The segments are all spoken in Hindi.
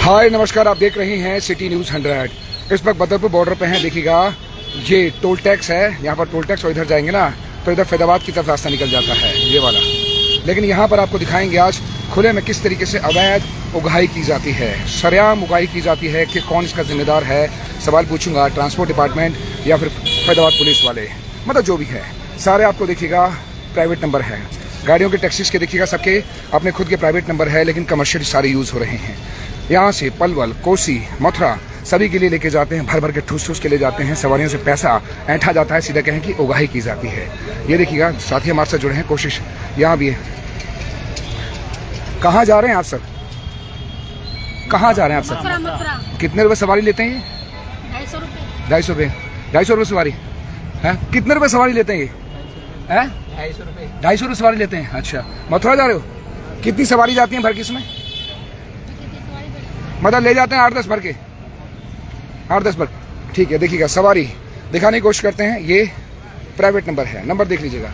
हाय नमस्कार, आप देख रहे हैं सिटी न्यूज़ 100। इस वक्त बदरपुर बॉर्डर पे हैं। देखिएगा ये टोल टैक्स है, यहाँ पर टोल टैक्स, और इधर जाएंगे ना तो इधर फैदाबाद की तरफ रास्ता निकल जाता है ये वाला। लेकिन यहाँ पर आपको दिखाएंगे आज खुले में किस तरीके से अवैध उगाही की जाती है, सरेआम उगाही की जाती है कि कौन इसका जिम्मेदार है। सवाल पूछूंगा ट्रांसपोर्ट डिपार्टमेंट या फिर फैदाबाद पुलिस वाले, मतलब जो भी है सारे आपको देखिएगा प्राइवेट नंबर है। गाड़ियों के टैक्सीज के देखिएगा सबके अपने खुद के प्राइवेट नंबर है, लेकिन कमर्शियल सारे यूज़ हो रहे हैं। यहाँ से पलवल, कोसी, मथुरा सभी के लिए लेके जाते हैं, भर भर के ठूस ठूस के ले जाते हैं। सवारियों से पैसा ऐंठा जाता है, सीधा कहें कि उगाही की जाती है। ये देखिएगा साथी हमारे साथ जुड़े हैं, कोशिश यहाँ भी है। कहाँ जा रहे हैं आप सब? कहाँ जा रहे हैं आप सब? कितने रुपए सवारी लेते हैं ये? 250 रुपये। 250 रुपये सवारी है? कितने रुपए सवारी लेते हैं ये? 250 रुपये सवारी लेते हैं। अच्छा, मथुरा जा रहे हो? कितनी सवारी जाती है भर की इसमें? मतलब ले जाते हैं 8-10 भर के, 8-10 भर। ठीक है, देखिएगा सवारी दिखाने की कोशिश करते हैं। ये प्राइवेट नंबर है, नंबर देख लीजिएगा,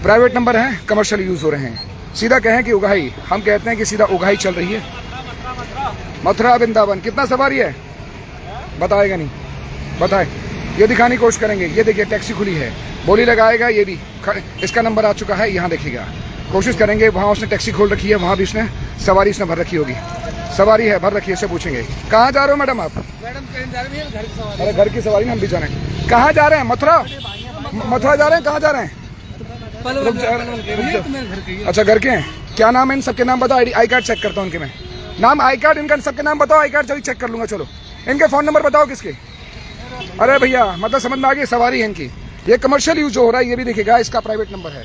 प्राइवेट नंबर है, कमर्शियल यूज हो रहे हैं। सीधा कहें कि उगाही, हम कहते हैं कि सीधा उगाही चल रही है। मथुरा वृंदावन कितना सवारी है बताएगा नहीं, बताए ये दिखाने की कोशिश करेंगे। ये देखिए टैक्सी खुली है, बोली लगाएगा, ये भी इसका नंबर आ चुका है। यहाँ देखिएगा कोशिश करेंगे, वहाँ उसने टैक्सी खोल रखी है, वहाँ भी उसने सवारी इसने भर रखी होगी। सवारी है, भर रखी है, इससे पूछेंगे कहाँ जा रहे हो मैडम आप? मैडम कहीं जा रही है, अरे घर की सवारी, हम भी जा रहे हैं। कहाँ जा रहे हैं? मथुरा, मथुरा जा रहे हैं। कहाँ जा रहे हैं? अच्छा, घर के हैं। क्या नाम है इन सबके? नाम बताओ, आई कार्ड चेक करता हूँ इनके। मैं नाम, आई कार्ड, इनका सबके नाम बताओ, आई कार्ड जल्दी चेक कर लूंगा। चलो इनके फोन नंबर बताओ किसके? अरे भैया मतलब समझ में आ गई, सवारी है इनकी। ये कमर्शियल यूज हो रहा है, ये भी देखिएगा, इसका प्राइवेट नंबर है,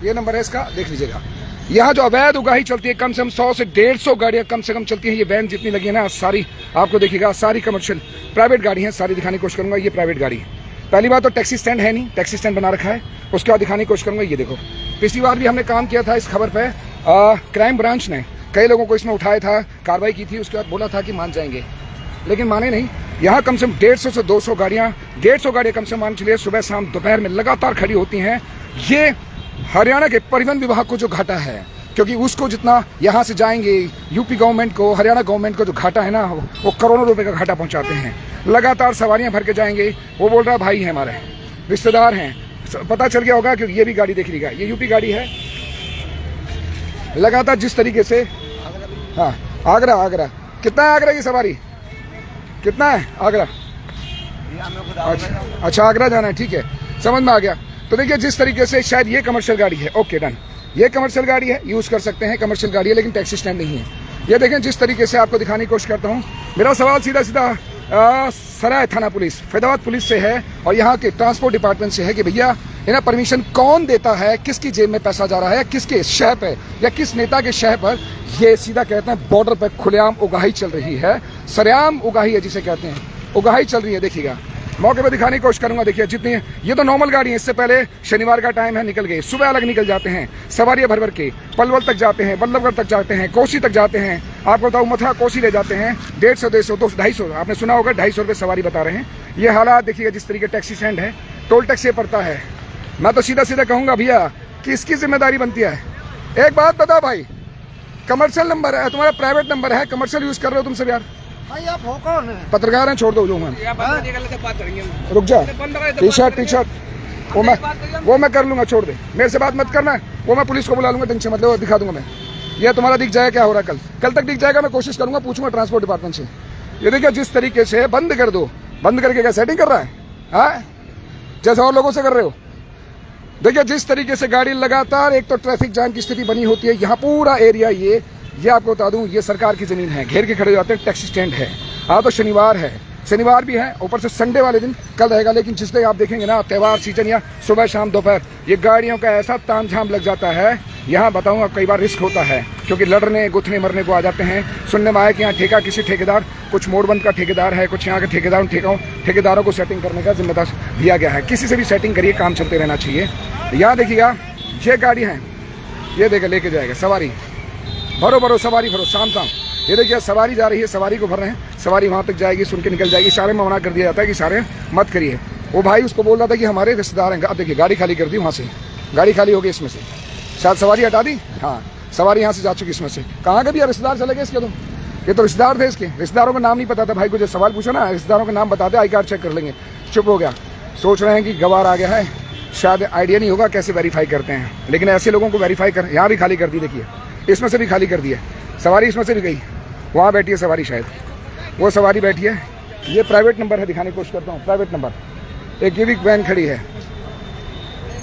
ये नंबर है इसका, देख लीजिएगा। यहाँ जो अवैध उगाही चलती है, कम से कम 100 से 150 गाड़ियाँ कम से कम चलती हैं। ये वैन जितनी लगी है ना, सारी आपको देखिएगा, सारी कमर्शियल प्राइवेट गाड़ी है, सारी दिखाने की कोशिश करूंगा। ये प्राइवेट गाड़ी है। पहली बात तो टैक्सी स्टैंड है नहीं, टैक्सी स्टैंड बना रखा है। उसके बाद दिखाने की कोशिश करूंगा। ये देखो, पिछली बार भी हमने काम किया था इस खबर पे, क्राइम ब्रांच ने कई लोगों को इसमें उठाया था, कार्रवाई की थी, उसके बाद बोला था कि मान जाएंगे, लेकिन माने नहीं। यहाँ कम से कम 150 से 200 गाड़ियाँ, 150 गाड़ियाँ कम से कम मान चलिए सुबह शाम दोपहर में लगातार खड़ी होती हैं। ये हरियाणा के परिवहन विभाग को जो घाटा है, क्योंकि उसको जितना यहाँ से जाएंगे यूपी गवर्नमेंट को, हरियाणा गवर्नमेंट को जो घाटा है ना, वो करोड़ों रुपए का घाटा पहुँचाते हैं। लगातार सवारियाँ भर के जाएंगे। वो बोल रहा भाई है, हमारे रिश्तेदार हैं, पता चल गया होगा क्योंकि ये भी गाड़ी देख लीजिएगा, ये यूपी गाड़ी है। लगातार जिस तरीके से, हाँ आगरा, आगरा कितना है? आगरा की सवारी कितना है? आगरा, अच्छा आगरा जाना है, ठीक है, समझ में आ गया। तो देखिए जिस तरीके से, शायद ये कमर्शियल गाड़ी है, ओके डन, ये कमर्शियल गाड़ी है, यूज कर सकते हैं, कमर्शियल गाड़ी है, लेकिन टैक्सी स्टैंड नहीं है। ये देखें जिस तरीके से, आपको दिखाने की कोशिश करता हूँ। मेरा सवाल सीधा सीधा सराय थाना पुलिस, फैदाबाद पुलिस से है और यहाँ के ट्रांसपोर्ट डिपार्टमेंट से है कि भैया इन्हें परमिशन कौन देता है, किसकी जेब में पैसा जा रहा है, किसके शह पे या किस नेता के शह पर। ये सीधा कहते हैं बॉर्डर पर खुलेआम उगाही चल रही है, सरेआम उगाही है जिसे कहते हैं, उगाही चल रही है। देखिएगा मौके पर दिखाने की कोशिश करूंगा। देखिए जितनी, ये तो नॉर्मल गाड़ी है, इससे पहले शनिवार का टाइम है, निकल गए, सुबह अलग निकल जाते हैं, सवारियां भर भर के पलवल तक जाते हैं, बल्लभगढ़ तक जाते हैं, कोसी तक जाते हैं। आपको बताऊं मथुरा कोसी ले जाते हैं, 150, 200, 250, आपने सुना होगा 250 रुपये सवारी बता रहे हैं। ये हालात देखिएगा, जिस तरीके टैक्सी स्टैंड है, टोल टैक्स ये पड़ता है। मैं तो सीधा सीधा कहूँगा भैया कि इसकी जिम्मेदारी बनती है। एक बात बताओ भाई, कमर्शियल नंबर है तुम्हारा, प्राइवेट नंबर है, कमर्शियल यूज कर रहे हो तुम सब यार। आप हो कौन? पत्रकार हैं, छोड़ दो जो। रुक जा, टी शर्ट वो मैं कर लूंगा, छोड़ दे, मेरे से बात मत करना। वो मैं पुलिस को बुला लूंगा, टेंशन मत लो, दिखा दूंगा मैं। ये तुम्हारा दिख जाएगा क्या हो रहा है, कल तक दिख जाएगा। मैं कोशिश करूंगा, पूछूंगा ट्रांसपोर्ट डिपार्टमेंट से। ये देखिए जिस तरीके से, बंद कर दो, बंद करके क्या सेटिंग कर रहा है, हाँ जैसे और लोगों से कर रहे हो। देखिए जिस तरीके से गाड़ी लगातार, एक तो ट्रैफिक जाम की स्थिति बनी होती है। यहाँ पूरा एरिया ये आपको बता दूं, ये सरकार की जमीन है, घेर के खड़े हो जाते हैं। टैक्सी स्टैंड है, हाँ तो शनिवार है, शनिवार भी है, ऊपर से संडे वाले दिन कल रहेगा। लेकिन जिस दिन आप देखेंगे ना, त्यौहार सीजन या सुबह शाम दोपहर, ये गाड़ियों का ऐसा तामझाम लग जाता है। यहाँ बताऊंगा कई बार रिस्क होता है, क्योंकि लड़ने गुथने मरने को आ जाते हैं। सुनने में आया कि यहाँ ठेका किसी ठेकेदार, कुछ मोड़बंद का ठेकेदार है, कुछ यहाँ के ठेकेदारों को सेटिंग करने का जिम्मेदार दिया गया है। किसी से भी सेटिंग करिए, काम चलते रहना चाहिए। यहाँ देखिएगा ये गाड़ी है, ये देखिए लेके जाएगा सवारी, भरो सवारी भरो, शाम ये देखिए सवारी जा रही है, सवारी को भर रहे हैं, सवारी वहाँ तक जाएगी, सुन के निकल जाएगी। इशारे में मना कर दिया जाता है कि इशारे मत करिए। वो भाई उसको बोल रहा था कि हमारे रिश्तेदार हैं। अब देखिए गाड़ी खाली कर दी, वहाँ से गाड़ी खाली हो गई, इसमें से शायद सवारी हटा दी, हाँ सवारी यहाँ से जा चुकी इसमें से। कहाँ के भी रिश्तेदार चले गए इसके? तुम ये तो रिश्तेदार थे इसके, रिश्तेदारों का नाम नहीं पता था। भाई को जब सवाल पूछा ना, रिश्तेदारों का नाम बताते, आई कार्ड चेक कर लेंगे, चुप हो गया। सोच रहे हैं कि गवार आ गया है, शायद आइडिया नहीं होगा कैसे वेरीफाई करते हैं। लेकिन ऐसे लोगों को वेरीफाई कर, यहाँ भी खाली कर दी, देखिए इसमें से भी खाली कर दिया सवारी, इसमें से भी गई। वहाँ बैठी है सवारी, शायद वो सवारी बैठी है। ये प्राइवेट नंबर है, दिखाने की कोशिश करता हूँ, प्राइवेट नंबर। एक ये भी वैन खड़ी है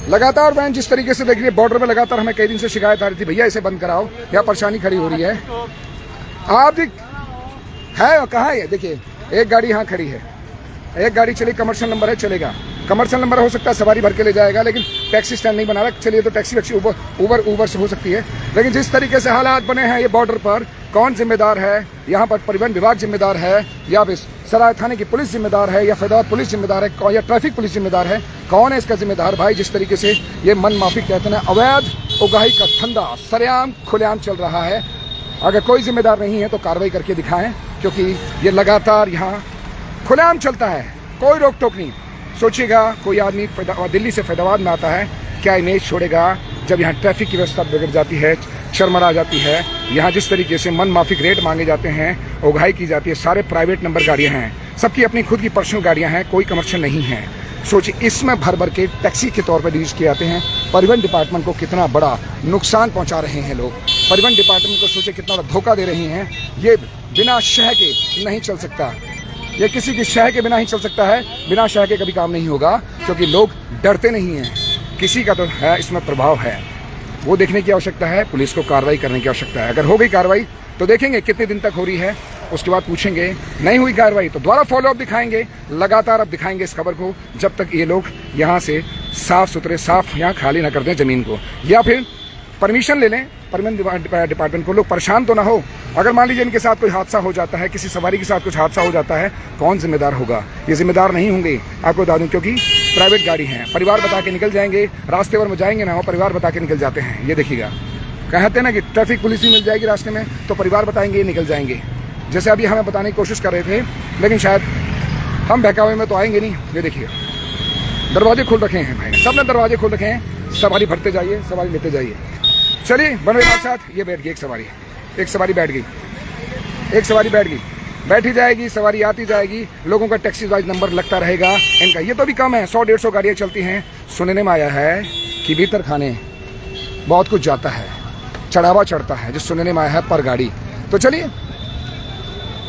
लगातार। वैन जिस तरीके से देख रही है बॉर्डर में, लगातार हमें कई दिन से शिकायत आ रही थी, भैया इसे बंद कराओ, यहाँ परेशानी खड़ी हो रही है। आप है कहाँ है, देखिए एक गाड़ी यहाँ खड़ी है, एक गाड़ी चली, कमर्शियल नंबर है, चलेगा। कमर्शियल नंबर हो सकता है सवारी भर के ले जाएगा, लेकिन टैक्सी स्टैंड नहीं बना रहा। चलिए तो टैक्सी वैक्सी ऊबर से हो सकती है। लेकिन जिस तरीके से हालात बने हैं ये बॉर्डर पर, कौन जिम्मेदार है? यहाँ पर परिवहन विभाग जिम्मेदार है, या फिर सराय थाने की पुलिस जिम्मेदार है, या फैजाबाद पुलिस जिम्मेदार है, या ट्रैफिक पुलिस जिम्मेदार है? कौन है इसका जिम्मेदार? भाई जिस तरीके से ये मन माफिक कहते हैं, अवैध उगाही का धंधा सरेआम खुलेआम चल रहा है। अगर कोई जिम्मेदार नहीं है तो कार्रवाई करके दिखाएं, क्योंकि ये लगातार यहाँ खुलेआम चलता है, कोई रोक टोक नहीं। सोचिएगा कोई आदमी दिल्ली से फैजाबाद में आता है, क्या इमेज छोड़ेगा जब यहाँ ट्रैफिक की व्यवस्था बिगड़ जाती है, शर्मरा जाती है। यहाँ जिस तरीके से मन माफिक रेट मांगे जाते हैं, उगाही की जाती है, सारे प्राइवेट नंबर गाड़ियाँ हैं, सबकी अपनी खुद की पर्सनल गाड़ियाँ हैं, कोई कमर्शियल नहीं है। सोचिए इसमें भर भर के टैक्सी के तौर पर यूज किए जाते हैं। परिवहन डिपार्टमेंट को कितना बड़ा नुकसान पहुँचा रहे हैं लोग, परिवहन डिपार्टमेंट को सोचिए कितना बड़ा धोखा दे रहे हैं। ये बिना शह के नहीं चल सकता, ये किसी की शह के बिना ही चल सकता है, बिना शह के कभी काम नहीं होगा, क्योंकि लोग डरते नहीं हैं। किसी का तो है इसमें प्रभाव है, वो देखने की आवश्यकता है, पुलिस को कार्रवाई करने की आवश्यकता है। अगर हो गई कार्रवाई तो देखेंगे कितने दिन तक हो रही है, उसके बाद पूछेंगे। नहीं हुई कार्रवाई तो दोबारा फॉलोअप दिखाएंगे, लगातार अब दिखाएंगे इस खबर को, जब तक ये लोग यहाँ से साफ सुथरे साफ यहाँ खाली ना कर दें ज़मीन को, या फिर परमिशन ले लें परिवहन डिपार्टमेंट को। लोग परेशान तो ना हो, अगर मान लीजिए इनके साथ कोई हादसा हो जाता है, किसी सवारी के साथ कुछ हादसा हो जाता है, कौन जिम्मेदार होगा? ये जिम्मेदार नहीं होंगे, आपको बता दूं, क्योंकि प्राइवेट गाड़ी है। परिवार बता के निकल जाएंगे, रास्ते भर में जाएंगे ना, वो परिवार बता के निकल जाते हैं। ये देखिएगा, कहते हैं ना कि ट्रैफिक पुलिस भी मिल जाएगी रास्ते में, तो परिवार बताएंगे निकल जाएंगे। जैसे अभी हमें बताने की कोशिश कर रहे थे, लेकिन शायद हम बहकावे में तो आएंगे नहीं। ये देखिए दरवाजे खोल रखे हैं भाई, सब ने दरवाजे खोल रखे हैं, सवारी भरते जाइए, सवारी लेते जाइए। चलिए बन रहे साथ, ये बैठ गई एक सवारी बैठ गई, एक सवारी बैठ गई, बैठी जाएगी, सवारी आती जाएगी, लोगों का टैक्सी वाइज नंबर लगता रहेगा इनका। ये तो भी कम है, 100-150 गाड़ियाँ चलती हैं। सुनने में आया है कि भीतर खाने बहुत कुछ जाता है, चढ़ावा चढ़ता है, जो सुनने में आया है पर गाड़ी। तो चलिए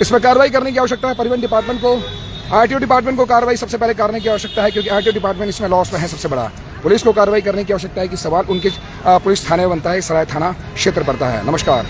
इस पर कार्रवाई करने की आवश्यकता है परिवहन डिपार्टमेंट को, आरटीओ डिपार्टमेंट को कार्रवाई सबसे पहले करने की आवश्यकता है, क्योंकि आरटीओ डिपार्टमेंट इसमें लॉस में है सबसे बड़ा। पुलिस को कार्रवाई करने की आवश्यकता है कि सवाल उनके पुलिस थाने बनता है, सराय थाना क्षेत्र पड़ता है। नमस्कार।